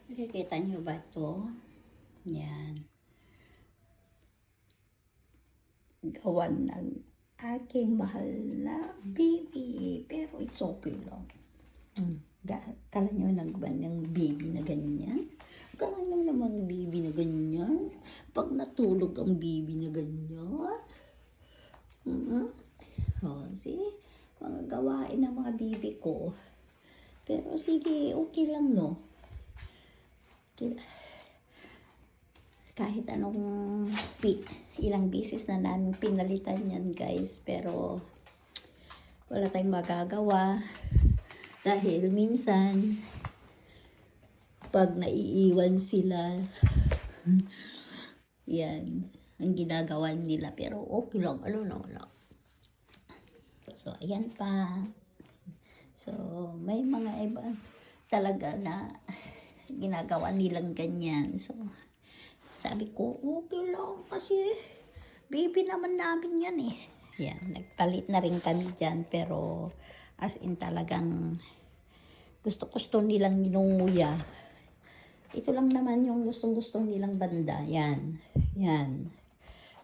Nakikita niyo ba ito? Yan. Gawan ng aking mahal na baby. Pero it's okay lang. Kala nyo nagban ng baby na ganyan? Kala nyo naman baby na ganyan? Pag natulog ang baby na ganyan? See? Mga gawain ng mga baby ko. Pero sige, okay lang, no? Kahit anong ilang beses na namin pinalitan yan, guys. Pero wala tayong magagawa. Dahil minsan, pag naiiwan sila, yan, ang ginagawa nila. Pero okay lang, wala. So, ayan pa. So, may mga iba talaga na ginagawa nilang ganyan. So, sabi ko, okay lang kasi baby naman namin yan eh. Yan, nagpalit na rin kami dyan. Pero, as in talagang gusto nilang ninunguya. Ito lang naman yung gustong nilang banda. Yan.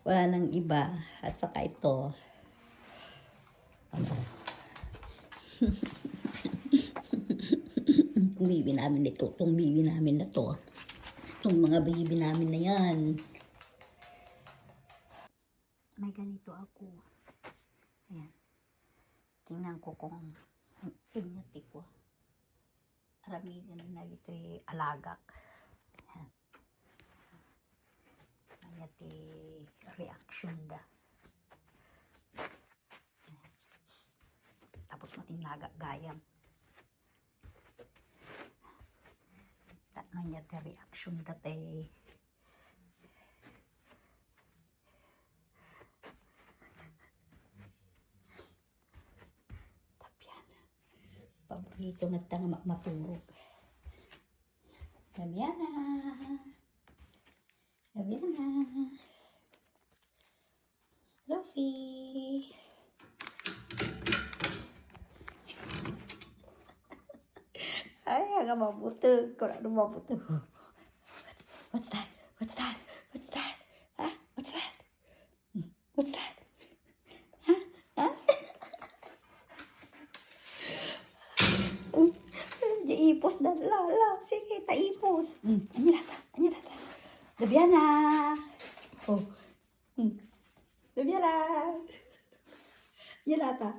Wala nang iba. At saka ito. Itong baby namin ito. Itong baby namin na to. Itong mga baby namin na yan. May ganito ako. Ayan. Tingnan ko kung inyati ko. Aramihan na ito'y alagak. Ayan. Inyati reaction da. Tapos matinlaga gayam. Inyati reaction da tay. Paborito na tanga matulog. Damiana. Luffy. Ay, agak mabuto. Kau nak mabuto. What's that? Huh? What's that? What's that? Ipos na la. Sige, taipos. Anya rata. Dabiana. Oh. Dabiana. Anya rata.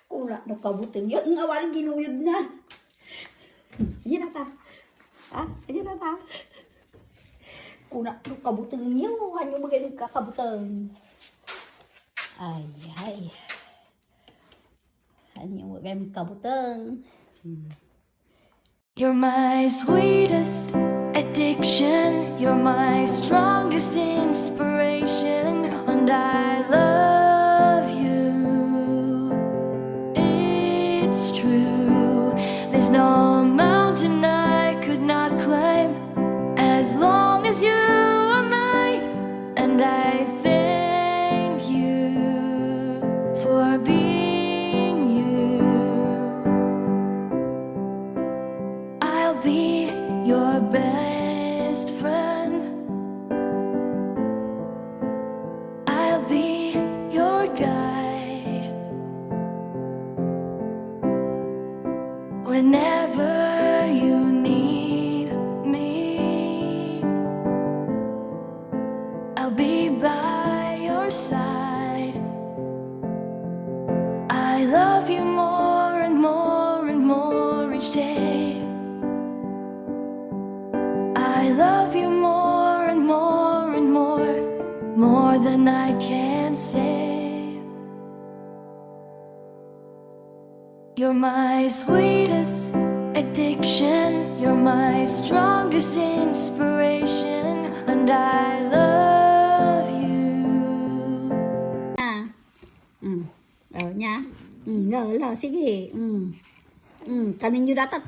Kula na kabutin. Yun nga walang ginuyod na. Anya rata. Anya rata. Kula na kabutin niyo. Hanyo magaling kakabutin. Ay. Hanyo magaling kabutin. You're my sweetest addiction, you're my strongest inspiration, and I love you. It's true, there's no mountain I could not climb as long as you are mine, and I thank you for being be your best friend. I'll be your guide whenever you need me. I'll be by your side. I love you more and more each day. I love you more and more than I can say. You're my sweetest addiction, you're my strongest inspiration, and I love you. Nya. Lo, sige. Kanin nyo dapat.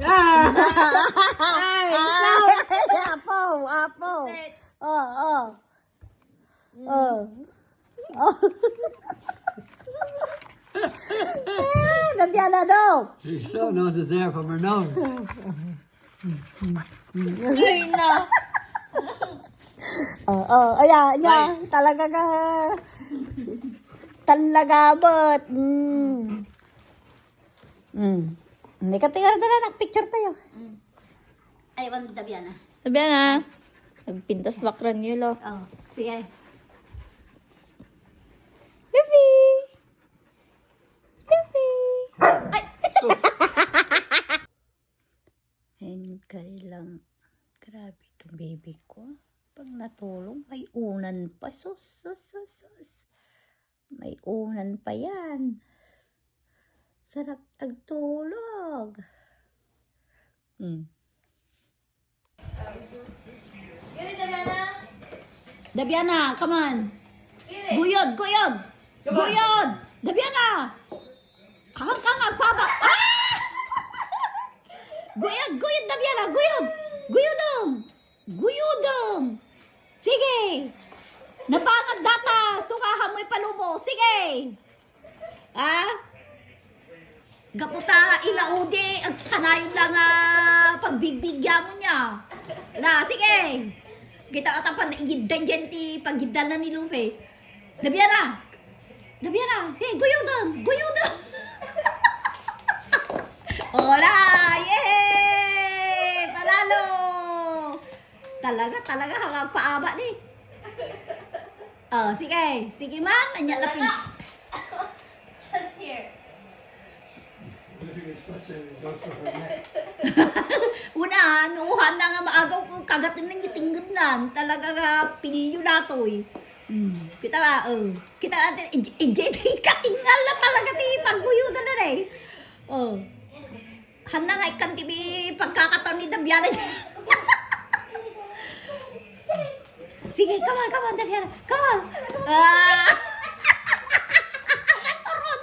Apo. Dabiana daw. She still knows it's there from her nose. Ay na. Ayan, talaga ka. Talaga bot. Hindi ka tingnan na, nag-picture tayo. Ay, wala dabi yan ah. Sabi na. Nagpintas bakran yun lo. Oh, sige. Luffy! Luffy! And kailang, grabe itong baby ko. Pag natulog, may unan pa. Sus. May unan pa yan. Sarap agtulog. Dabiana, come on. Guyod. Dabiana. Kang agbaba. Ah! Guyod, Dabiana, guyod. Guyodong. Sige. Napangad data. Sukahan mo'y palumo. Sige. Gaputa ilaudi. Ang kanayon lang pagbigbigyan mo niya. Sige. Kita ata pa naigiddan dyan ti pagiddan na ni Luffy. Dabiana. Sige, guyodong. Hola! Yay! Panalo! Talaga hanggang paaba ni. Sige man, anya lapin. Just here. Una, nuuhan na nga maagaw ko kagatin ng gitinggod nan. Talaga nga pilyo na to eh. Kita ba, kita natin, katingal na talaga ti pagguyudan na rin. Hana nga ikan tibi pagkakataon ni Dabiana. Sige, come on, Dabiana. Come on. Surod.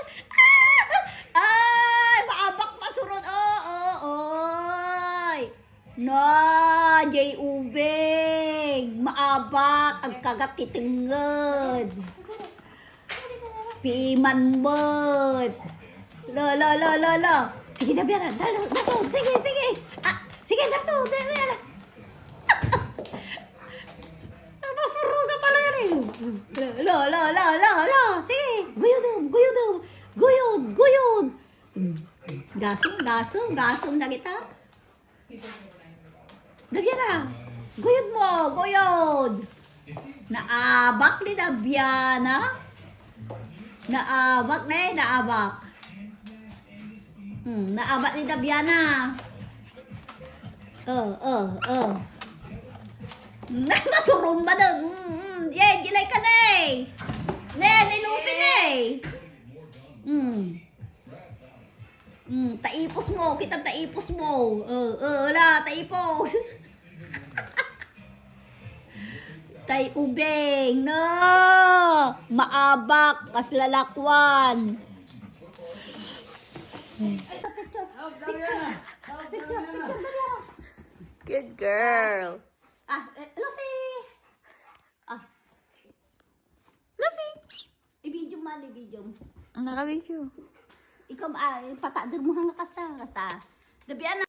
Ay, maabak pa surod. Oy. No, Jay Ubeng. Maabak. Ang kagat titingod. Pimanbot. Lo. Sige, Dabiana. Daso. Sige. Sige, daso. Dabiana. Nasuro ka pala yan eh. Lo. Sige. Guyod. Gasong na kita. Dabiana. Guyod. Naabak ni Dabiana. Naabak. Naabak ni Dabiana. Masurong ba doon? Gilay ka na eh. Nilufi na eh. Taipos mo. Kita taipos mo. Taipos. Tay ubeng. No. Maabak. Kaslalakwan. Good girl. Luffy! Luffy! I-video man, i-video. Ang nakabidyo. Ikaw, patadir mo hanga kasta. Dabiana.